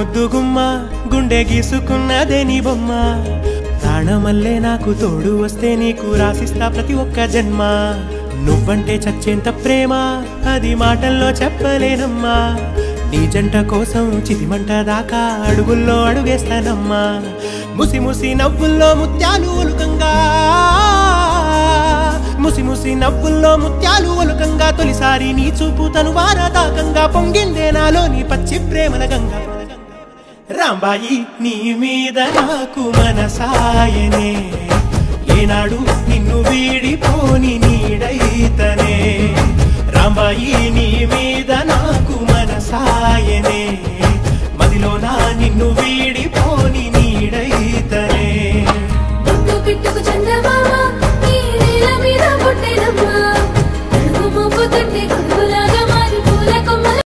ముద్దుగుమ్మ గుండె గీసుకున్నదే నీ బొమ్మ ప్రాణమల్లే నాకు తోడు వస్తే నీకు రాసిస్తా ప్రతి ఒక్క జన్మ నువ్వంటే చచ్చేంత ప్రేమ అది మాటల్లో చెప్పలేనమ్మా నీ జంట కోసం చితిమంట దాకా అడుగుల్లో అడుగేస్తానమ్మా ముసి ముసి నవ్వుల్లో ముత్యాలు ఒలుకంగా ముసి ముసి నవ్వుల్లో ముత్యాలు ఒలుకంగా తొలిసారి నీ చూపు తను వారదాకంగా పొంగిందే నాలో నీ పచ్చి ప్రేమల గంగా రాంబాయి నీ మీద నాకు మనసాయనే ఏనాడు నిన్ను వీడిపోని నీడైతనే రాంబాయి నీ మీద నాకు